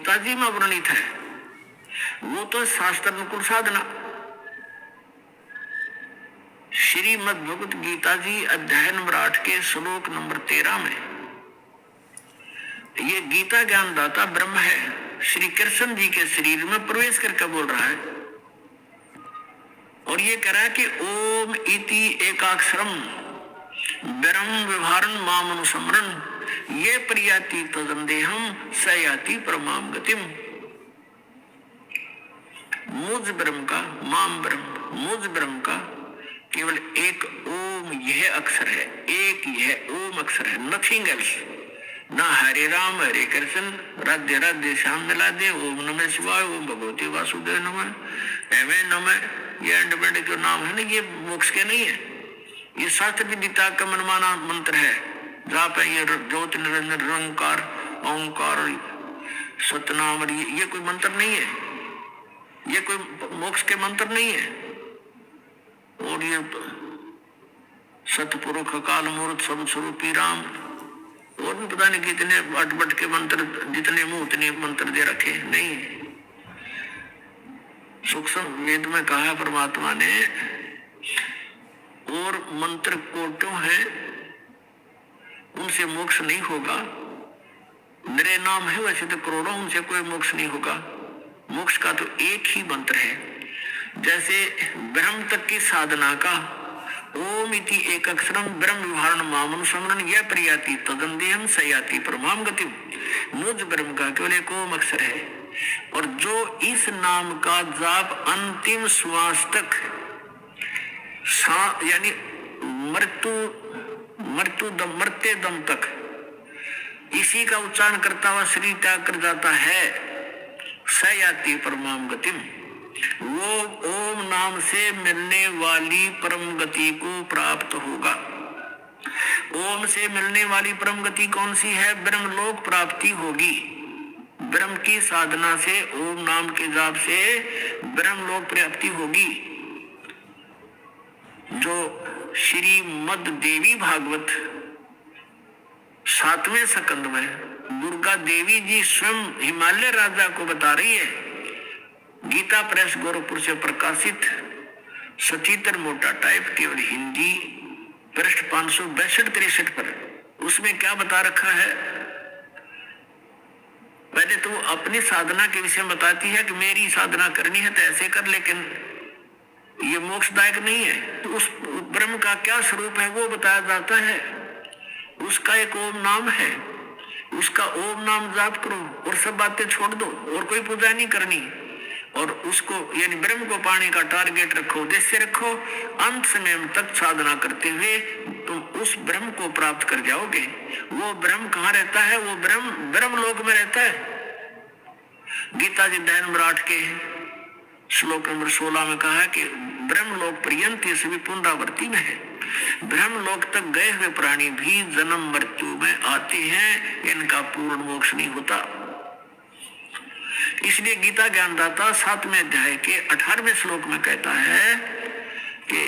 गीता जी में वर्णित है वो तो शास्त्र अनुकूल साधना। श्रीमद् भगवत गीता जी अध्याय नंबर 8 के श्लोक नंबर 13 में ये गीता ज्ञान दाता ब्रह्म है, श्री कृष्ण जी के शरीर में प्रवेश करके बोल रहा है और ये कह रहा है कि ओम इति एकाक्षरम ब्रह्म व्यवहारन माम अनुसमरण ये प्रियाति तदंदेहम सयाति परमाम गतिम। मुझ ब्रह्म का, माम ब्रह्म, मुझ ब्रह्म का केवल एक ओम यह अक्षर है, एक यह ओम अक्षर है, नथिंग एल्स। ना हरे राम हरे कृष्ण राधे राधे श्याम मिला दे, ओम नमः शिवाय, ओम भगवते वासुदेव नमः, एवं नमः, ये अंड बंड जो नाम है ना, ये मोक्ष के नहीं है। ये शास्त्र विदिता का मनमाना मंत्र है, जहाँ पे ये ज्योत निरंजन निरंकार ओंकार सतनाम, ये कोई मंत्र नहीं है, ये कोई मोक्ष के मंत्र नहीं है। और ये सतपुरुष काल मूर्त सब स्वरूपी राम, और भी पता नहीं कितने बट बट के मंत्र, जितने मुंह उतने मंत्र दे रखे नहीं। सूक्ष्म वेद में कहा है परमात्मा ने, और मंत्र कोटों है उनसे मोक्ष नहीं होगा। मेरे नाम है वैसे तो करोड़ों, उनसे कोई मोक्ष नहीं होगा। मोक्ष का तो एक ही मंत्र है। जैसे ब्रह्म तक की साधना का ओम इति एक अक्षरम ब्रह्म विहारण मामन समरण यह प्रियाति तदंदेहम सयाति परमाम गति। मुझ ब्रह्म का केवल एक ओम अक्षर है, और जो इस नाम का जाप अंतिम श्वास तक यानी मरते दम तक इसी का उच्चारण करता हुआ शरीर त्याग कर जाता है, सयाति परमाम गतिम, वो ओम नाम से मिलने वाली परम गति को प्राप्त होगा। ओम से मिलने वाली परम गति कौन सी है? ब्रह्मलोक प्राप्ति होगी। ब्रह्म की साधना से, ओम नाम के जाप से ब्रह्मलोक प्राप्ति होगी। जो श्रीमद् देवी भागवत 7वें स्कंद में दुर्गा देवी जी स्वयं हिमालय राजा को बता रही है। गीता प्रेस गोरखपुर से प्रकाशित सचित्र मोटा टाइप केवल हिंदी, पृष्ठ 562-63 पर, उसमें क्या बता रखा है? पहले तो वो अपनी साधना के विषय में बताती है कि मेरी साधना करनी है तो ऐसे कर, लेकिन ये मोक्षदायक नहीं है। तो उस ब्रह्म का क्या स्वरूप है वो बताया जाता है। उसका एक ओम नाम है, उसका ओम नाम जाप करो और सब बातें छोड़ दो और कोई पूजा नहीं करनी, और उसको यानी ब्रह्म को पाने का टारगेट रखो, उद्देश्य रखो। अंत समय तक साधना करते हुए तुम उस ब्रह्म को प्राप्त कर जाओगे। वो ब्रह्म कहाँ रहता है? वो ब्रह्म लोक में रहता है। गीता जी अध्याय नंबर 8 के श्लोक नंबर 16 में कहा है कि ब्रह्मलोक पर्यंत ये सभी पुनरावृत्ति में है। ब्रह्मलोक तक गए हुए प्राणी भी जन्म मृत्यु में आते हैं, इनका पूर्ण मोक्ष नहीं होता। इसलिए गीता ज्ञानदाता 7वें अध्याय के 18वें श्लोक में कहता है कि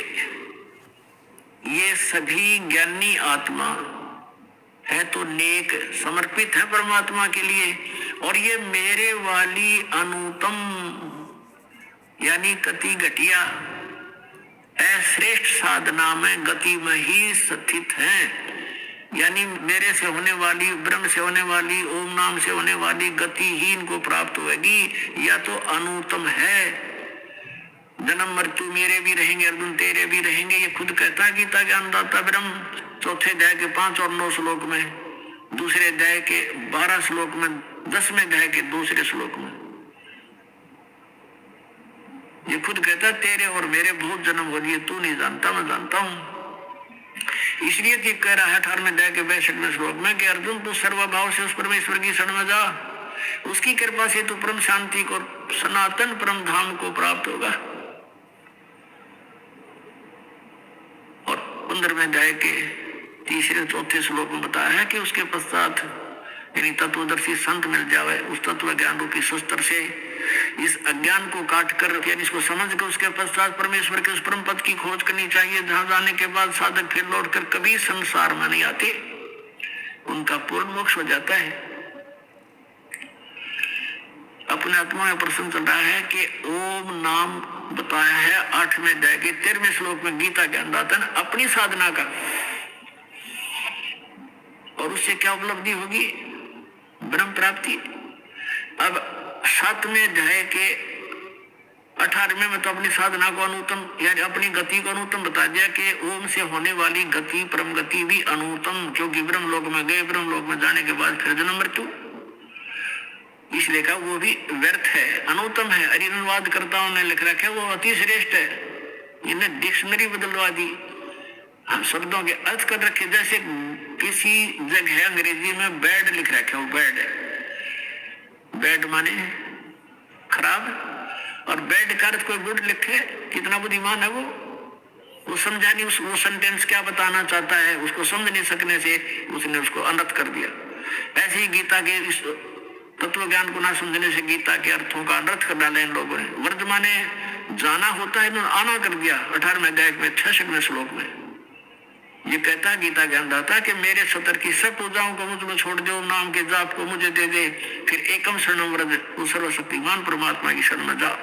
ये सभी ज्ञानी आत्मा है तो नेक, समर्पित है परमात्मा के लिए, और ये मेरे वाली अनुतम यानी कति घटिया श्रेष्ठ साधना में गति में ही स्थित हैं। यानी मेरे से होने वाली, ब्रह्म से होने वाली, ओम नाम से होने वाली गति ही इनको प्राप्त होगी, या तो अनुत्तम है। जन्म मृत्यु मेरे भी रहेंगे, अर्जुन तेरे भी रहेंगे, ये खुद कहता है गीता ज्ञानदाता ब्रह्म 4थे अध्याय के 5 और 9 श्लोक में, दूसरे अध्याय के 12 श्लोक में, 10वें अध्याय के दूसरे श्लोक में ये खुद कहता है तेरे और मेरे बहुत जन्म हो लिए, तू नहीं जानता, मैं जानता हूं। इसलिए कि कह रहा है 18वें अध्याय के 62वें श्लोक में कि अर्जुन तू सर्वभाव से उस परमेश्वर की शरण में जा, उसकी कृपा से तू परम शांति को, सनातन परम धाम को प्राप्त होगा। और 15वें अध्याय के 3 और 4 श्लोक में बताया है कि उसके पश्चात यानी तत्वदर्शी संत मिल जावे, उस तत्व ज्ञान रूपी शस्त्र से इस अज्ञान को काट कर यानी इसको समझ कर उसके पश्चात परमेश्वर के उस परम पद की खोज करनी चाहिए, जहां जाने के बाद साधक फिर लौट कर कभी संसार में नहीं आते, उनका पूर्ण मोक्ष हो जाता है। अपने आत्मा में प्रश्न चल रहा है कि ओम नाम बताया है 8वें अध्याय के 13वें श्लोक में गीता ज्ञानदाता ने अपनी साधना का, और उससे क्या उपलब्धि होगी? ब्रह्म प्राप्ति। अब 7वें अध्याय के 18वें में तो अपनी साधना को अनुत्तम यानी अपनी गति को अनुत्तम बता दिया कि ओम से होने वाली गति परम गति भी अनुत्तम, क्योंकि ब्रह्म लोक में गए, ब्रह्म लोक में जाने के बाद फिर जन्म मृत्यु, इसलिए कहा वो भी व्यर्थ है, अनुत्तम है। अरिनवाद करताओं ने लिख रखा है वो अति श्रेष्ठ है। इन्हें डिक्शनरी बदलवा दी, शब्दों के अर्थ कर रखे। जैसे किसी जगह अंग्रेजी में बेड लिख रखा है, वो बेड है, बेड माने खराब, और बेड का अर्थ कोई गुड लिखे, कितना बुद्धिमान है वो समझा नहीं वो सेंटेंस क्या बताना चाहता है, उसको समझ नहीं सकने से उसने उसको अनर्थ कर दिया। ऐसे ही गीता के इस तत्व ज्ञान को ना समझने से गीता के अर्थों का अनर्थ कर डाला इन लोगों ने। वर्तमान जाना होता है, इन्होंने आना कर दिया 18वें अध्याय में 66वें श्लोक में। ये कहता गीता ज्ञानदाता कि मेरे सतर की सब पूजाओं को मुझ में छोड़ दो, नाम के जाप को मुझे दे दे, फिर एकम शरणम व्रज, उस सर्वशक्तिमान परमात्मा की शरण में जा,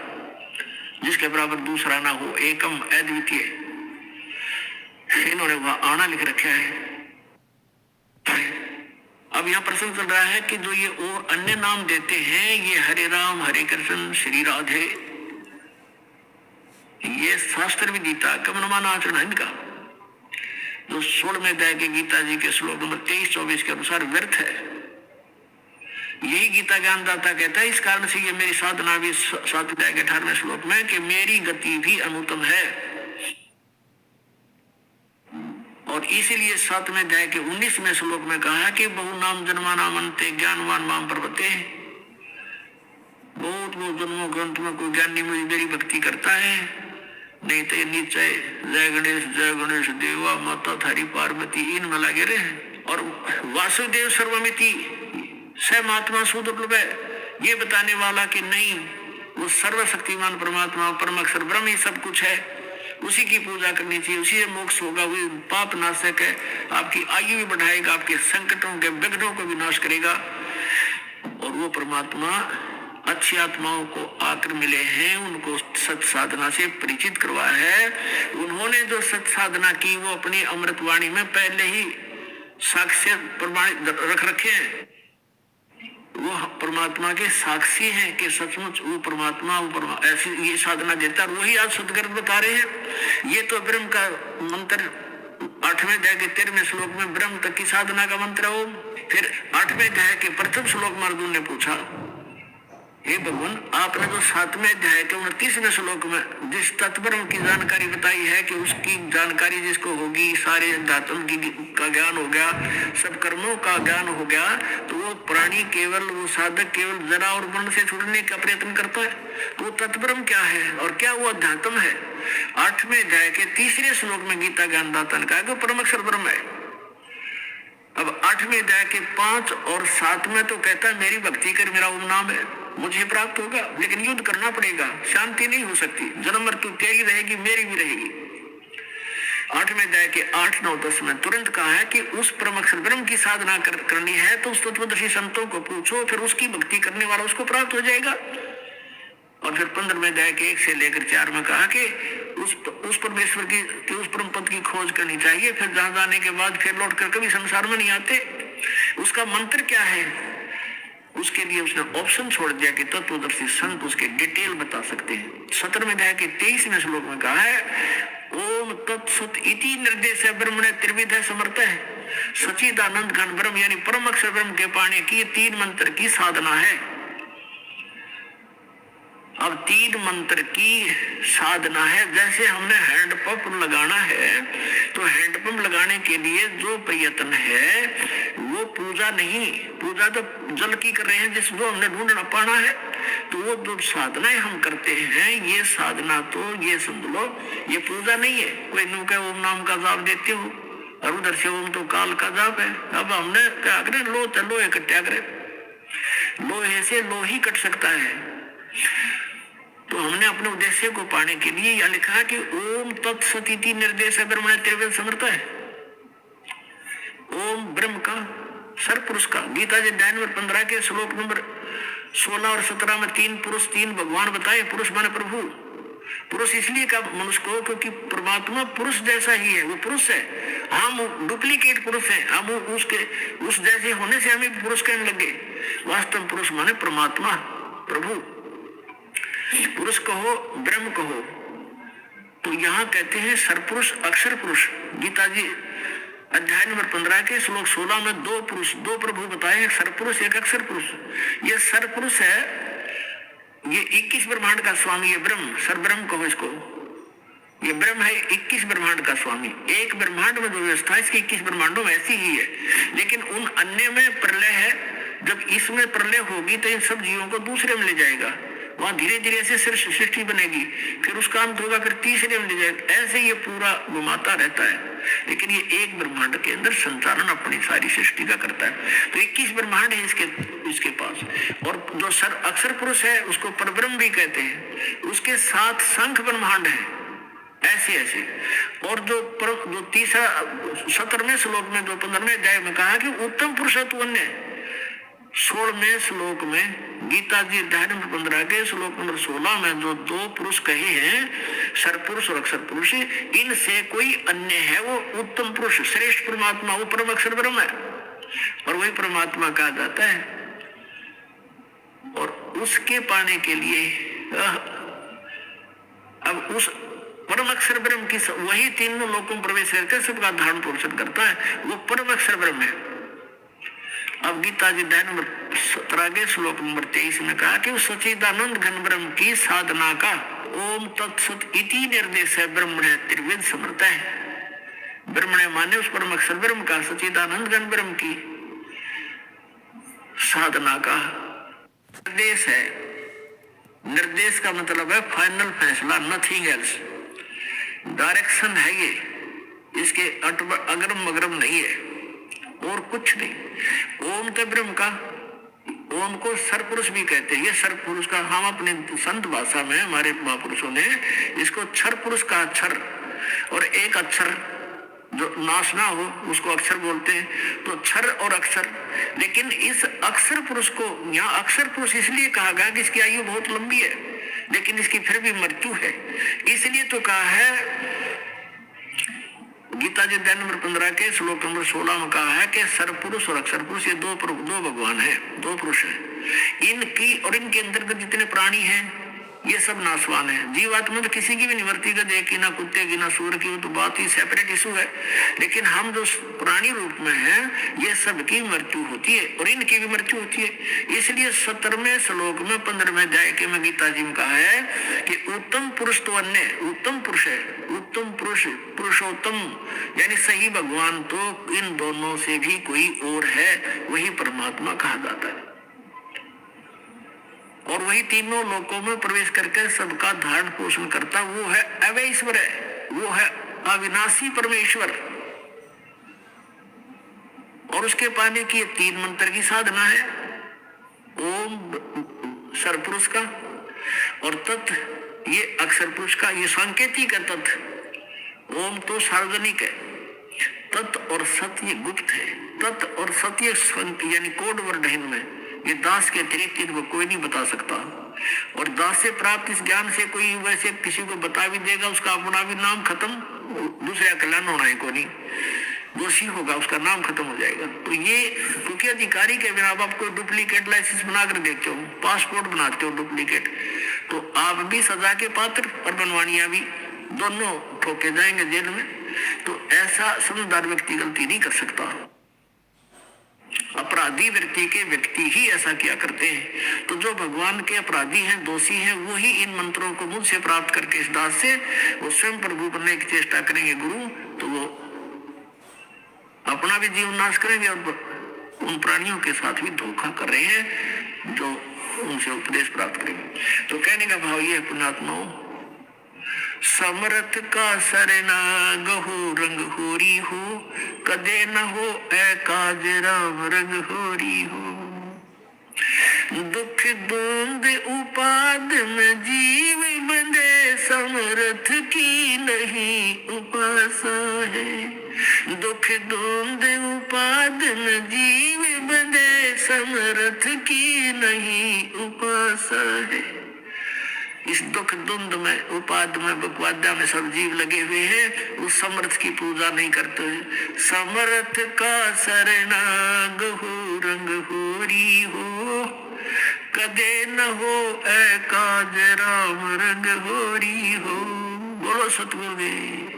जिसके बराबर दूसरा ना हो, एकम अद्वितीय। इन्होंने वहां आना लिख रखा है। अब यहाँ प्रश्न चल रहा है कि जो ये और अन्य नाम देते हैं, ये हरे राम, हरे कृष्ण, श्री राधे, ये शास्त्र भी गीता कब न माना आचरण इनका, जो 16वें अध्याय के गीता जी के श्लोक नंबर 23-24 के अनुसार व्यर्थ है। यही गीता ज्ञानदाता कहता है, इस कारण से ये मेरी साधना भी 7वें अध्याय के 18वें श्लोक में कि मेरी गति भी अनुत्तम है, और इसीलिए 7वें अध्याय के 19वें श्लोक में कहा कि बहु नाम जन्माना मनते ज्ञानवान माम प्रपते, बहुत जन्मों के अंत में कोई ज्ञानी मुझे मेरी भक्ति करता है, नहीं तो निश्चय जय गणेश देवा माता थारी पार्वती इनमें लगे रहे। और वासुदेव सर्वमिति स महात्मा सुदुर्लभ है, ये बताने वाला कि नहीं वो सर्वशक्तिमान परमात्मा परम अक्षर ब्रह्म ही सब कुछ है, उसी की पूजा करनी चाहिए, उसी से मोक्ष होगा, वो पाप नाशक है, आपकी आयु भी बढ़ाएगा, आपके संकटों के विघ्नों को भी नाश करेगा। और वो परमात्मा अच्छी आत्माओं को आकर मिले हैं, उनको सत साधना से परिचित करवाया है। उन्होंने जो सत साधना की वो अपनी अमृतवाणी में पहले ही साक्ष्य प्रमाणित रख रखे हैं, वो परमात्मा के साक्षी हैं कि सचमुच वो परमात्मा ऐसी ये साधना देता है। वही आज सदगर्भ बता रहे हैं। ये तो ब्रह्म का मंत्र 8वें अध्याय के 13वें श्लोक में ब्रह्म तक की साधना का मंत्र है। फिर 8वें अध्याय के प्रथम श्लोक में अर्जुन ने पूछा, हे भगवान, आपने जो 7वें अध्याय के 29वें श्लोक में जिस तत्ब्रह्म की जानकारी बताई है कि उसकी जानकारी जिसको होगी, सारे अध्यात्म का ज्ञान हो गया, सब कर्मों का ज्ञान हो गया, तो वो प्राणी केवल, वो साधक केवल जरा और वर्ण से छूटने का प्रयत्न करता है। तो वो तत्ब्रह्म क्या है और क्या वो अध्यात्म है? 8वें अध्याय के 3रे श्लोक में गीता ज्ञानदाता ने कहा कि परम अक्षर ब्रह्म है। अब 8वें अध्याय के 5 और 7 में तो कहता है मेरी भक्ति कर, मेरा ओम नाम है, मुझे प्राप्त होगा, लेकिन युद्ध करना पड़ेगा, शांति नहीं हो सकती, जन्म मृत्यु तेरी रहेगी, मेरी भी रहेगी। 8वें अध्याय के 8, 9, 10 में तुरंत कहा है कि उस परम अक्षर ब्रह्म की साधना करनी है तो उस तत्वदर्शी संतों को पूछो, फिर उसकी भक्ति करने वाला उसको प्राप्त हो जाएगा। और फिर 15वें अध्याय के 1 से लेकर 4 में कहा कि उस परमेश्वर की उस परम पद की खोज करनी चाहिए, फिर जहां जाने के बाद फिर लौट कर कभी संसार में नहीं आते। उसका मंत्र क्या है, उसके लिए उसने ऑप्शन छोड़ दिया कि तत्वदर्शी संत उसके डिटेल बता सकते हैं। 17वें अध्याय के 23वें श्लोक में कहा है, ओम तत्सत इति निर्देश ब्रह्मणे त्रिविध समर्थ है, सच्चिदानंद घन ब्रह्म यानी परम अक्षर ब्रह्म के पाने की 3 मंत्र की साधना है। अब 3 मंत्र की साधना है। जैसे हमने हैंडपंप लगाना है तो हैंडपंप लगाने के लिए जो प्रयत्न है वो पूजा नहीं, पूजा तो जल की कर रहे हैं जिसको हमने ढूंढना पाना है। तो वो जो साधनाएं हम करते हैं, ये साधना तो ये समझ लो ये पूजा नहीं है। कोई नु के ओम नाम का जाप देते हो और उधर से ओम तो काल का जाप है। अब हमने क्या करें, लो तो लोहे कट्या करें, लोहे से लोही कट सकता है। तो हमने अपने उद्देश्य को पाने के लिए यह लिखा है कि ओम तत्सत इति निर्देश ब्रह्मणे त्रिविध समर्थ है। ओम ब्रह्म का, सर पुरुष का। गीता जी अध्याय नंबर 15 के श्लोक नंबर 16 और 17 में 3 पुरुष 3 भगवान बताए। पुरुष माने प्रभु। पुरुष इसलिए का मनुष्य को क्योंकि परमात्मा पुरुष जैसा ही है, वो पुरुष है, हम डुप्लीकेट पुरुष हैं। हम उसके उस जैसे होने से हमें पुरुष कहने लगे। वास्तव में पुरुष माने परमात्मा, प्रभु। पुरुष कहो, ब्रह्म कहो, तो यहाँ कहते हैं सरपुरुष, अक्षर पुरुष। गीता जी अध्याय नंबर 15 के श्लोक 16 में 2 पुरुष, 2 प्रभु बताए, एक सरपुरुष एक अक्षर पुरुष। ये सरपुरुष है, ये 21 ब्रह्मांड का स्वामी है, ब्रह्म, सर ब्रह्म कहो इसको। ये ब्रह्म है 21 ब्रह्मांड का स्वामी। एक ब्रह्मांड में जो व्यवस्था है, इसकी 21 ब्रह्मांडों में ऐसी ही है। लेकिन उन अन्य में प्रलय है, जब इसमें प्रलय होगी तो इन सब जीवों को दूसरे में ले जाएगा। वहां धीरे धीरे ऐसे सृष्टि बनेगी, फिर उसका अंत होगा, फिर तीसरे में ले जाएगा। ऐसे ये पूरा घुमाता रहता है। लेकिन ये एक ब्रह्मांड के अंदर संचालन अपनी सारी सृष्टि का करता है। तो 21 ब्रह्मांड है इसके पास। और जो अक्षर पुरुष है उसको परब्रह्म भी कहते हैं। उसके साथ संख ब्रह्मांड है, ऐसे ऐसे। और जो तीसरा 17वें श्लोक में, जो 15वें अध्याय में कहा कि उत्तम पुरुष तू अन्य, 16वें श्लोक में गीता जी अध्याय नंबर 15 के श्लोक नंबर 16 में जो 2 पुरुष कहे हैं, सरपुरुष और अक्षर पुरुष, इनसे कोई अन्य है वो उत्तम पुरुष, श्रेष्ठ परमात्मा, वो परम अक्षर ब्रह्म है और वही परमात्मा कहा जाता है। और उसके पाने के लिए अब उस परम अक्षर ब्रह्म की वही तीनों लोकों में प्रवेश करके सबका धारण पोषण करता है, वो परम अक्षर ब्रह्म है। अब गीता जी अध्याय नंबर 17 के श्लोक नंबर 23 में कहा कि सच्चिदानंद घन ब्रह्म की साधना का ओम तत्सत इति निर्देश है, ब्रह्मणे त्रिविध समर्थ है। ब्रह्मणे माने उस परम अक्षर ब्रह्म का, सच्चिदानंद घन ब्रह्म की साधना का निर्देश है। निर्देश का मतलब है फाइनल फैसला, नथिंग एल्स। डायरेक्शन है ये, इसके अगरम मगरम नहीं है और कुछ नहीं। ओम तो ब्रह्म का, ओम को सरपुरुष भी कहते हैं। ये सरपुरुष का हम अपने संत भाषा में हमारे महापुरुषों ने इसको क्षर पुरुष का, अक्षर, और एक अक्षर जो नाश ना हो उसको अक्षर बोलते हैं। तो क्षर और अक्षर, लेकिन इस अक्षर पुरुष को यहाँ अक्षर पुरुष इसलिए कहा गया कि इसकी आयु बहुत लंबी है, लेकिन इसकी फिर भी मृत्यु है। इसलिए तो कहा है गीता जी अध्याय नंबर 15 के श्लोक नंबर 16 में कहा है कि सरपुरुष और अक्षर पुरुष ये दो भगवान हैं, 2 पुरुष हैं। इनकी और इनके अंतर्गत जितने प्राणी हैं ये सब नाशवान है। जीवात्मा तो किसी की भी निवृत्ति का देखी, ना कुत्ते की ना सूर की, वो तो बात ही सेपरेट इशू है। लेकिन हम जो प्राणी रूप में हैं ये सबकी मृत्यु होती है और इनकी भी मृत्यु होती है। इसलिए 17वें श्लोक में 15वें अध्याय के में गीता जी में कहा है कि उत्तम पुरुष तो अन्य, उत्तम पुरुष है, उत्तम पुरुष, पुरुषोत्तम यानी सही भगवान तो इन दोनों से भी कोई और है, वही परमात्मा कहा जाता है। और वही तीनों लोकों में प्रवेश करके सबका धारण पोषण करता, वो है अवैश्वर है, वो है अविनाशी परमेश्वर। और उसके पाने की 3 मंत्र की साधना है। ओम सरपुरुष का और तत् ये अक्षर पुरुष का, ये सांकेतिक है। तत् ओम तो सार्वजनिक है, तत् और सत्य गुप्त है। तत् और सत्य यानी कोड वर्ड है इनमें, ये दास के अतिरिक्त इनको कोई नहीं बता सकता। और दास से प्राप्त इस ज्ञान से कोई वैसे किसी को बता भी देगा, उसका अपना भी नाम खत्म, दूसरा कल्याण होना है को नहीं, दोषी होगा उसका नाम खत्म हो जाएगा। तो ये क्योंकि अधिकारी के बिना आप कोई डुप्लीकेट लाइसेंस बनाकर देते हो, पासपोर्ट बनाते हो डुप्लीकेट, तो आप भी सजा के पात्र और बनवानियां भी, दोनों ठोके जाएंगे जेल में। तो ऐसा समझदार व्यक्ति गलती नहीं कर सकता। अपराधी व्यक्ति ही ऐसा किया करते हैं। तो जो भगवान के अपराधी हैं, दोषी हैं, वो ही इन मंत्रों को मुझसे प्राप्त करके इस दास से वो स्वयं प्रभु बनने की चेष्टा करेंगे गुरु, तो वो अपना भी जीवन नाश करेंगे और उन प्राणियों के साथ भी धोखा कर रहे हैं जो उनसे उपदेश प्राप्त करेंगे। तो कहने का भाव ये पुण्यात्माओं, समरथ का सरना गहो रंग होरी हो, कदे न हो ए काज राम रंग होरी हो। दुख द्वंद उपाद में जीव बंधे, समरथ की नहीं उपासा है। दुख द्वंद उपाद में जीव बंधे, समर्थ की नहीं उपासा है। इस दुख द्वंद में, उपाद में, बकवादा में सब जीव लगे हुए हैं, उस समर्थ की पूजा नहीं करते हैं। समर्थ का शरणागत हो रंग होरी हो, कदे न हो ए काज राम रंग होरी हो। बोलो सतगुरुदेव।